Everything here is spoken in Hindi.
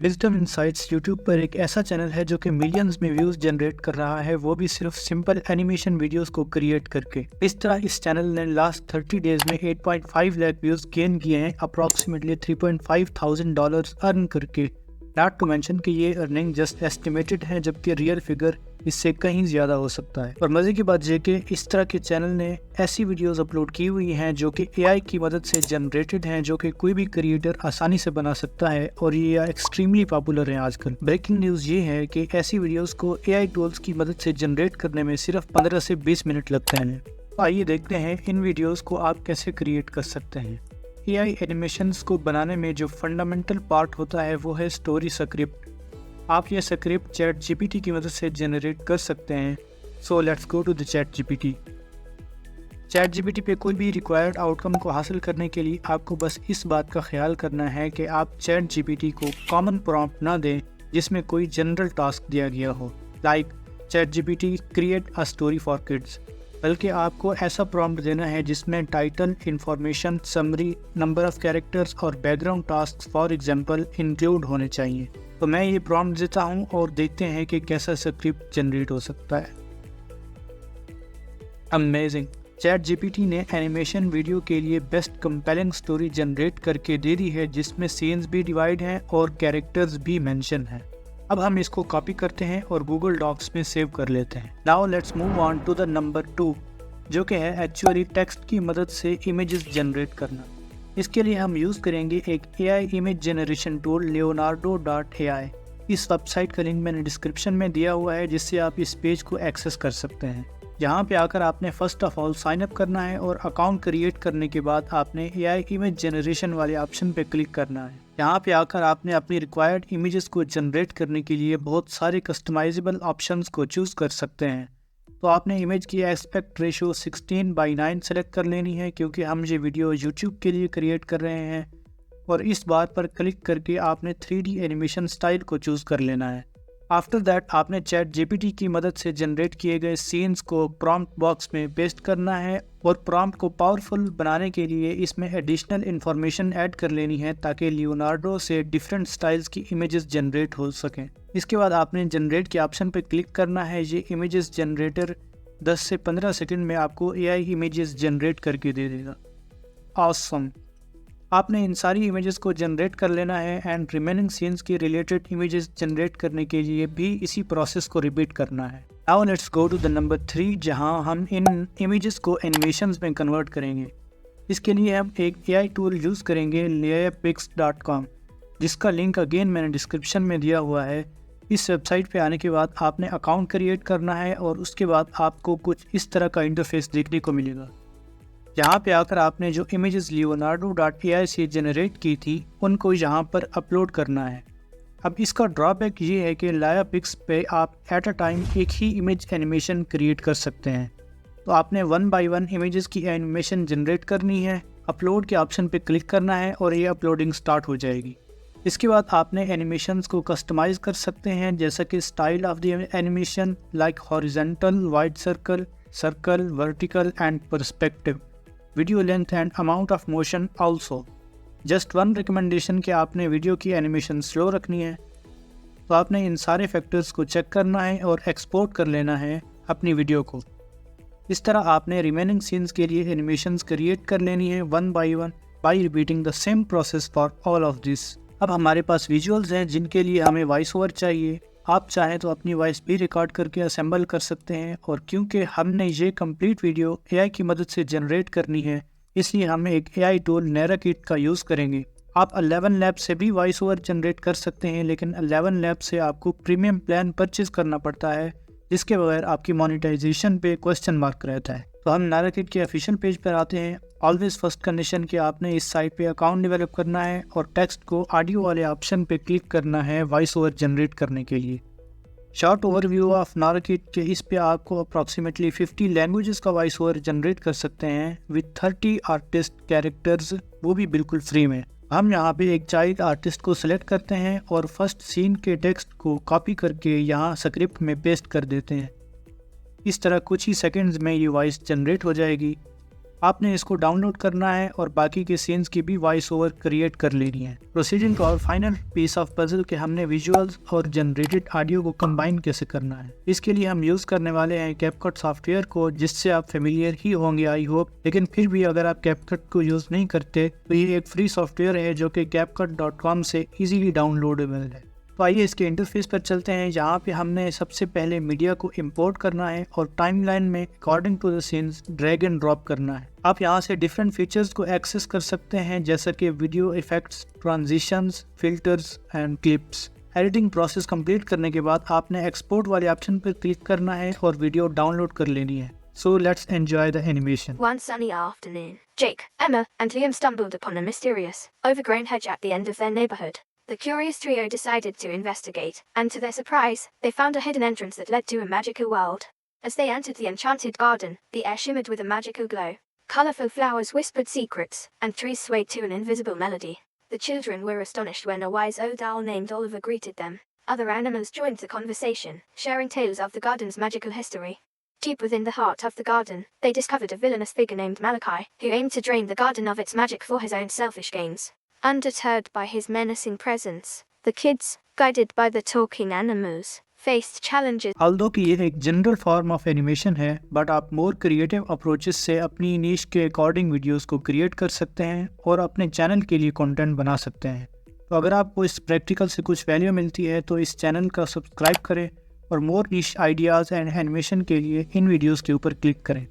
विजडम इनसाइट्स यूट्यूब पर एक ऐसा चैनल है जो कि मिलियंस में व्यूज जनरेट कर रहा है, वो भी सिर्फ सिंपल एनिमेशन वीडियोस को क्रिएट करके। इस तरह इस चैनल ने लास्ट 30 डेज में 8.5 लाख व्यूज गेन किए हैं, अप्रॉक्सीमेटली $3,500 अर्न करके। नॉट टू मेंशन कि ये अर्निंग जस्ट एस्टिमेटेड है, जबकि रियल फिगर इससे कहीं ज़्यादा हो सकता है। और मज़े की बात यह कि इस तरह के चैनल ने ऐसी वीडियोस अपलोड की हुई हैं जो कि एआई की मदद से जनरेटेड हैं, जो कि कोई भी क्रिएटर आसानी से बना सकता है, और ये एक्सट्रीमली पॉपुलर हैं आजकल। ब्रेकिंग न्यूज़ ये है कि ऐसी वीडियोस को एआई टूल्स की मदद से जनरेट करने में सिर्फ 15 से 20 मिनट लगते हैं। तो आइए देखते हैं इन वीडियोज़ को आप कैसे क्रिएट कर सकते हैं। एआई एनिमेशंस को बनाने में जो फंडामेंटल पार्ट होता है वो है स्टोरी स्क्रिप्ट। आप ये स्क्रिप्ट चैट जीपीटी की मदद से जनरेट कर सकते हैं। So let's go to the chat GPT. Chat GPT पे कोई भी रिक्वायर्ड आउटकम को हासिल करने के लिए आपको बस इस बात का ख्याल करना है कि आप चैट जीपीटी को कॉमन प्रॉम्प्ट ना दें जिसमें कोई जनरल टास्क दिया गया हो, like ChatGPT create a story for kids, बल्कि आपको ऐसा प्रॉम्प्ट देना है जिसमें title, information, summary, number of characters और background task for example include होने चाहिए। तो मैं ये प्रॉम्प्ट देता हूँ और देखते हैं कि कैसा स्क्रिप्ट जनरेट हो सकता है। अमेजिंग! चैट जीपीटी ने एनिमेशन वीडियो के लिए बेस्ट कंपेलिंग स्टोरी जनरेट करके दे दी है, जिसमें सीन्स भी डिवाइड हैं और कैरेक्टर्स भी मेंशन हैं। अब हम इसको कॉपी करते हैं और गूगल डॉक्स में सेव कर लेते हैं। Now let's move on to the number 2, जो कि है एक्चुअली टेक्स्ट की मदद से इमेजेस जनरेट करना। इसके लिए हम यूज़ करेंगे एक AI image generation tool leonardo.ai। इस वेबसाइट का लिंक मैंने डिस्क्रिप्शन में दिया हुआ है, जिससे आप इस पेज को एक्सेस कर सकते हैं। यहाँ पे आकर आपने first of all sign up करना है और अकाउंट क्रिएट करने के बाद आपने एआई इमेज जनरेशन वाले ऑप्शन पे क्लिक करना है। यहाँ पे आकर आपने अपनी रिक्वायर्ड इमेजेस को जनरेट करने के लिए बहुत सारे कस्टमाइजेबल ऑप्शंस को चूज़ कर सकते हैं। तो आपने इमेज की एस्पेक्ट रेशो 16:9 सेलेक्ट कर लेनी है, क्योंकि हम ये वीडियो यूट्यूब के लिए क्रिएट कर रहे हैं। और इस बात पर क्लिक करके आपने 3D एनिमेशन स्टाइल को चूज़ कर लेना है। आफ्टर दैट आपने चैट जीपीटी की मदद से जनरेट किए गए सीन्स को प्रॉम्प्ट बॉक्स में पेस्ट करना है, और प्रॉम्प्ट को पावरफुल बनाने के लिए इसमें एडिशनल इन्फॉर्मेशन ऐड कर लेनी है ताकि लियोनार्डो से डिफरेंट स्टाइल्स की इमेजेस जनरेट हो सकें। इसके बाद आपने जनरेट के ऑप्शन पर क्लिक करना है। ये इमेजेस जनरेटर 10 से 15 सेकंड में आपको एआई इमेजेस जनरेट करके दे देगा। ऑसम! आपने इन सारी इमेजेस को जनरेट कर लेना है एंड रिमेनिंग सीन्स की रिलेटेड इमेजेस जनरेट करने के लिए भी इसी प्रोसेस को रिपीट करना है। Now let's go to the number 3, जहां हम इन इमेजेस को एनिमेशंस में कन्वर्ट करेंगे। इसके लिए हम एक एआई टूल यूज़ करेंगे layapix.com, जिसका लिंक अगेन मैंने डिस्क्रिप्शन में दिया हुआ है। इस वेबसाइट पे आने के बाद आपने अकाउंट क्रिएट करना है और उसके बाद आपको कुछ इस तरह का इंटरफेस देखने को मिलेगा। यहाँ पे आकर आपने जो इमेजेस leonardo.ai से जनरेट की थी उनको यहाँ पर अपलोड करना है। अब इसका ड्रॉबैक ये है कि लायापिक्स पे आप एट अ टाइम एक ही इमेज एनिमेशन क्रिएट कर सकते हैं। तो आपने 1 बाय 1 इमेजेस की एनिमेशन जनरेट करनी है, अपलोड के ऑप्शन पे क्लिक करना है और ये अपलोडिंग स्टार्ट हो जाएगी। इसके बाद आपने एनिमेशंस को कस्टमाइज़ कर सकते हैं, जैसा कि style of the animation like horizontal, wide circle, circle, vertical and perspective, video length and amount of motion also. Just one recommendation कि आपने वीडियो की एनिमेशन स्लो रखनी है। तो आपने इन सारे फैक्टर्स को चेक करना है और एक्सपोर्ट कर लेना है अपनी वीडियो को। इस तरह आपने रिमेनिंग सीन्स के लिए एनिमेशंस क्रिएट कर लेनी है 1 by 1 by repeating the same process for all of this. अब हमारे पास विजुअल्स हैं जिनके लिए हमें वॉइस ओवर चाहिए। आप चाहें तो अपनी वॉइस भी रिकॉर्ड करके असेंबल कर सकते हैं, और क्योंकि हमने ये कंप्लीट वीडियो एआई की मदद से जनरेट करनी है, इसलिए हम एक एआई टूल नाराकिट का यूज़ करेंगे। आप 11 लैब से भी वॉइस ओवर जनरेट कर सकते हैं, लेकिन 11 लैब से आपको प्रीमियम प्लान परचेज करना पड़ता है, जिसके बगैर आपकी मोनेटाइजेशन पे क्वेश्चन मार्क रहता है। तो हम नाराकिट के ऑफिशियल पेज पर आते हैं। ऑलवेज फर्स्ट कंडीशन कि आपने इस साइट पे अकाउंट डेवलप करना है और टेक्स्ट को ऑडियो वाले ऑप्शन पे क्लिक करना है वॉइस ओवर जनरेट करने के लिए। शॉर्ट ओवरव्यू ऑफ नाराकिट के इस पे आपको अप्रॉक्सीमेटली 50 लैंग्वेजेस का वॉइस ओवर जनरेट कर सकते हैं विद 30 आर्टिस्ट कैरेक्टर्स, वो भी बिल्कुल फ्री में। हम यहाँ पे एक चाइल्ड आर्टिस्ट को सिलेक्ट करते हैं और फर्स्ट सीन के टेक्स्ट को कॉपी करके यहाँ स्क्रिप्ट में पेस्ट कर देते हैं। इस तरह कुछ ही सेकंड्स में ये वॉइस जनरेट हो जाएगी। आपने इसको डाउनलोड करना है और बाकी के सीन्स की भी वॉइस ओवर क्रिएट कर लेनी है। Proceeding to our final piece of puzzle के हमने विजुअल्स और जनरेटेड ऑडियो को कंबाइन कैसे करना है। इसके लिए हम यूज़ करने वाले हैं कैपकट सॉफ्टवेयर को, जिससे आप फेमिलियर ही होंगे आई होप। लेकिन फिर भी अगर आप कैपकट को यूज़ नहीं करते तो ये एक फ्री सॉफ्टवेयर है जो कि CapCut.com से इजीली डाउनलोडेबल है। तो आइए इसके इंटरफेस पर चलते हैं, जहाँ पे हमने सबसे पहले मीडिया को इंपोर्ट करना है और टाइमलाइन में according to the scenes drag and drop करना है। आप यहाँ से डिफरेंट फीचर्स को एक्सेस कर सकते हैं, जैसा कि video effects, transitions, filters and clips. Editing process complete करने के बाद आपने एक्सपोर्ट वाले ऑप्शन पर क्लिक करना है और वीडियो डाउनलोड कर लेनी है। So let's enjoy the animation. One sunny afternoon, Jake, Emma, and Liam stumbled upon a mysterious, overgrown hedge at the end of their neighborhood. The curious trio decided to investigate, and to their surprise, they found a hidden entrance that led to a magical world. As they entered the enchanted garden, the air shimmered with a magical glow. Colorful flowers whispered secrets, and trees swayed to an invisible melody. The children were astonished when a wise old owl named Oliver greeted them. Other animals joined the conversation, sharing tales of the garden's magical history. Deep within the heart of the garden, they discovered a villainous figure named Malachi, who aimed to drain the garden of its magic for his own selfish gains. Undeterred by his menacing presence, the kids, guided by the talking animals, faced challenges. Although कि ये एक जनरल फॉर्म ऑफ एनिमेशन है, बट आप मोर क्रिएटिव अप्रोचेस से अपनी नीश के अकॉर्डिंग वीडियोस को क्रिएट कर सकते हैं और अपने चैनल के लिए कंटेंट बना सकते हैं। तो अगर आपको इस प्रैक्टिकल से कुछ वैल्यू मिलती है तो इस चैनल का सब्सक्राइब करें और मोर नीश आइडियाज़ एंड एनिमेशन के लिए इन वीडियोस के ऊपर क्लिक करें।